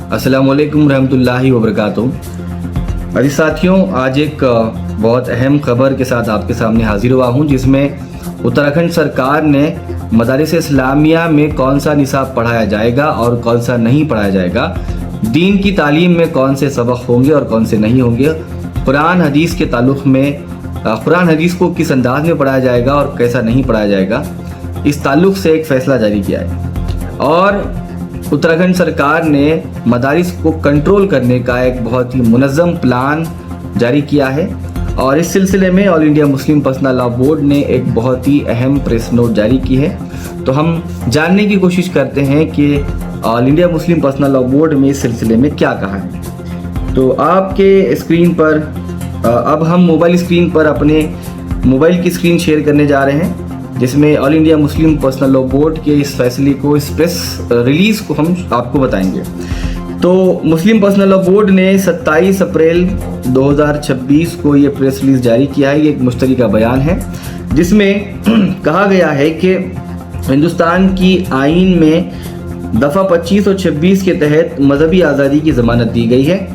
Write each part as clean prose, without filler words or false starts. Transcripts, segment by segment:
अस्सलाम वालेकुम रहमतुल्लाहि व बरकातुहू। अजी साथियों, आज एक बहुत अहम खबर के साथ आपके सामने हाजिर हुआ हूँ, जिसमें उत्तराखंड सरकार ने मदारिस इस्लामिया में कौन सा निसाब पढ़ाया जाएगा और कौन सा नहीं पढ़ाया जाएगा, दीन की तालीम में कौन से सबक होंगे और कौन से नहीं होंगे, कुरान हदीस के ताल्लुक़ में कुरान हदीस को किस अंदाज में पढ़ाया जाएगा और कैसा नहीं पढ़ाया जाएगा, इस ताल्लुक़ से एक फ़ैसला जारी किया है। और उत्तराखंड सरकार ने मदारिस को कंट्रोल करने का एक बहुत ही मुनज़्ज़म प्लान जारी किया है। और इस सिलसिले में all India Muslim personal law board ने एक बहुत ही अहम प्रेस नोट जारी की है। तो हम जानने की कोशिश करते हैं कि all India Muslim personal law board में इस सिलसिले में क्या कहा है। तो आपके स्क्रीन पर अब हम मोबाइल स्क्रीन पर अपने मोबाइल की स्क्रीन शेयर करने जा रहे हैं, जिसमें all India Muslim personal law board के इस फैसले को, इस प्रेस रिलीज़ को हम आपको बताएंगे। तो मुस्लिम पर्सनल लॉ बोर्ड ने 27 अप्रैल 2026 को ये प्रेस रिलीज़ जारी किया है। ये एक मुश्तरका बयान है, जिसमें कहा गया है कि हिंदुस्तान की आइन में दफ़ा 25 और 26 के तहत मजहबी आज़ादी की ज़मानत दी गई है,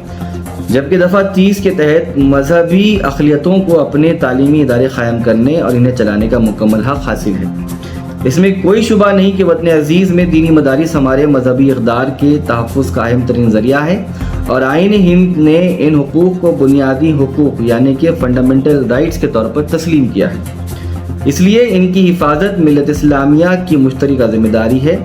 जबकि दफ़ा 30 के तहत मजहबी अक़लियतों को अपने तालीमी इदारे क़ायम करने और इन्हें चलाने का मुकम्मल हक़ हासिल है। इसमें कोई शुबा नहीं कि वतन अज़ीज़ में दीनी मदारिस हमारे मजहबी इक़दार के तहफ़्फ़ुज़ का अहम तरीन ज़रिया है, और आइन हिंद ने इन हुकूक़ को बुनियादी हुकूक़ यानी कि फ़ंडामेंटल राइट्स के तौर पर तस्लीम किया है। इसलिए इनकी हिफाजत मिल्लत इस्लामिया की मुश्तरका ज़िम्मेदारी है।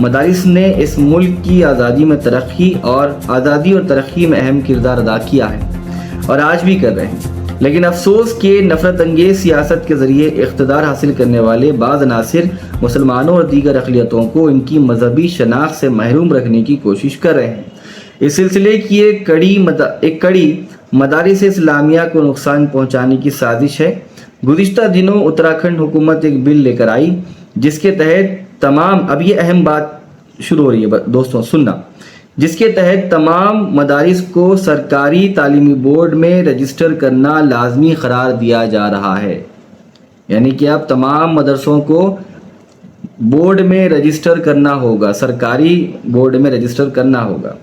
मदारिस ने इस मुल्क की आज़ादी में तरक्की और तरक्की में अहम किरदार अदा किया है और आज भी कर रहे हैं, लेकिन अफसोस के नफ़रत अंगेज़ सियासत के ज़रिए इक़्तिदार हासिल करने वाले बाज़ अनासिर मुसलमानों और दीगर अक़लियतों को इनकी मजहबी शनाख्त से महरूम रखने की कोशिश कर रहे हैं। इस सिलसिले की एक कड़ी मदारिस इस्लामिया को नुकसान पहुँचाने की साजिश है। गुज़िश्ता दिनों उत्तराखंड हुकूमत एक बिल लेकर आई, जिसके तहत अब ये अहम बात शुरू हो रही है दोस्तों, सुनना, जिसके तहत तमाम मदारिस को सरकारी तालीमी बोर्ड में रजिस्टर करना लाजमी करार दिया जा रहा है। यानी कि अब तमाम मदरसों को बोर्ड में रजिस्टर करना होगा, सरकारी बोर्ड में रजिस्टर करना होगा।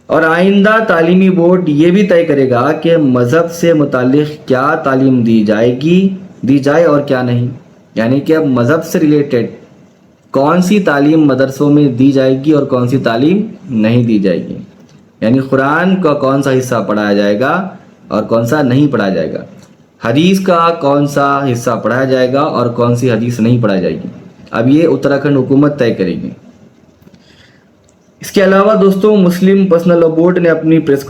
और आइंदा तालीमी बोर्ड ये भी तय करेगा कि मज़हब से मुताल्लिक़ क्या तालीम दी जाए और क्या नहीं। यानी कि अब मज़हब से रिलेटेड कौन सी तालीम मदरसों में दी जाएगी और कौन सी तालीम नहीं दी जाएगी, यानी कुरान का कौन सा हिस्सा पढ़ाया जाएगा और कौन सा नहीं पढ़ाया जाएगा, हदीस का कौन सा हिस्सा पढ़ाया जाएगा और कौन सी हदीस नहीं पढ़ाई जाएगी, अब ये उत्तराखंड हुकूमत तय करेगी। इसके अलावा दोस्तों, मुस्लिम पर्सनल लॉ बोर्ड ने अपनी प्रेस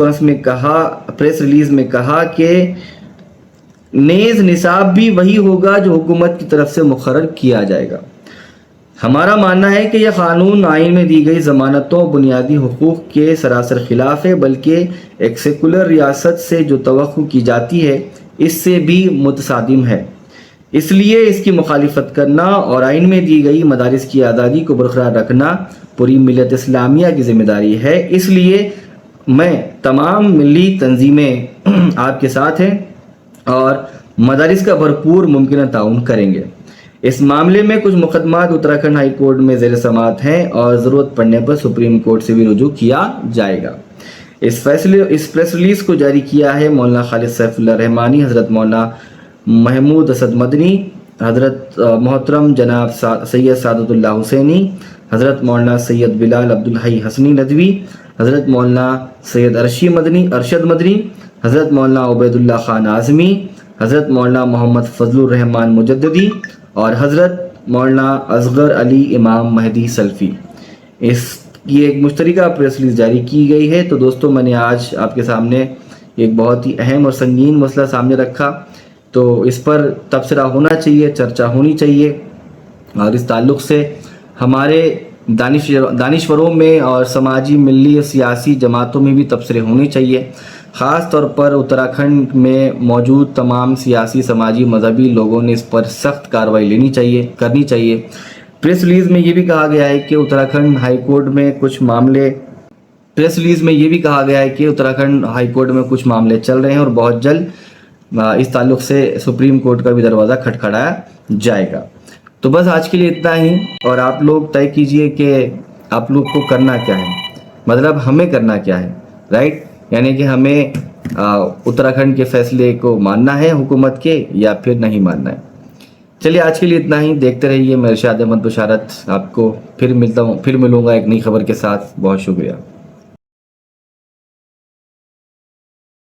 रिलीज़ में कहा कि नेज़ निसाब भी वही होगा जो हुकूमत की तरफ से मुकर्रर किया जाएगा। हमारा मानना है कि यह क़ानून आइन में दी गई ज़मानतों बुनियादी हुकूक़ के सरासर ख़िलाफ़ है, बल्कि एक सेकुलर रियासत से जो तवक्को की जाती है इससे भी मुतसादिम है। इसलिए इसकी मुखालिफत करना और आइन में दी गई मदारिस की आज़ादी को बरकरार रखना पूरी मिल्लत इस्लामिया की ज़िम्मेदारी है। इसलिए मैं तमाम मिली तंजीमें आपके साथ हैं और मदारिस का भरपूर मुमकिन ताउन करेंगे। इस मामले में कुछ मुकदमात उत्तराखंड हाई कोर्ट में ज़ेर समाअत हैं और ज़रूरत पड़ने पर सुप्रीम कोर्ट से भी रुजू किया जाएगा। इस प्रेस रिलीज़ को जारी किया है मौलाना खालिद सैफुल्लाह रहमानी, हज़रत मौलाना महमूद असद मदनी, हज़रत मोहतरम जनाब सैयद सादतुल्लाह हुसैनी, हज़रत मौलाना सैयद बिलाल अब्दुल हई हसनी नदवी, हज़रत मौलाना सैयद अरशद मदनी, हज़रत मौलाना उबैदुल्लाह खान आज़मी, हज़रत मौलाना मोहम्मद फजलुर रहमान मुजद्दिदी और हज़रत मौलाना असगर अली इमाम महदी सल्फ़ी। इसकी एक मुश्तरका प्रेस रिलीज़ जारी की गई है। तो दोस्तों, मैंने आज आपके सामने एक बहुत ही अहम और संगीन मसला सामने रखा, तो इस पर तबसरा होना चाहिए, चर्चा होनी चाहिए, और इस ताल्लुक़ से हमारे दानिश्वरों में और समाजी मिली सियासी जमातों में भी तबसरे होने चाहिए। ख़ास तौर पर उत्तराखंड में मौजूद तमाम सियासी, समाजी, मजहबी लोगों ने इस पर सख्त कार्रवाई करनी चाहिए। प्रेस रिलीज़ में ये भी कहा गया है कि उत्तराखंड हाई कोर्ट में कुछ मामले चल रहे हैं और बहुत जल्द इस ताल्लुक़ से सुप्रीम कोर्ट का भी दरवाज़ा खटखटाया जाएगा। तो बस आज के लिए इतना ही, और आप लोग तय कीजिए कि आप लोग को करना क्या है। مطلب ہمیں کرنا کیا ہے، رائٹ؟ یعنی کہ ہمیں اتراکھنڈ کے فیصلے کو ماننا ہے حکومت کے یا پھر نہیں ماننا ہے۔ چلیے آج کے لیے اتنا ہی، دیکھتے رہیے میں ارشاد احمد بشارت، آپ کو پھر ملوں گا ایک نئی خبر کے ساتھ۔ بہت شکریہ۔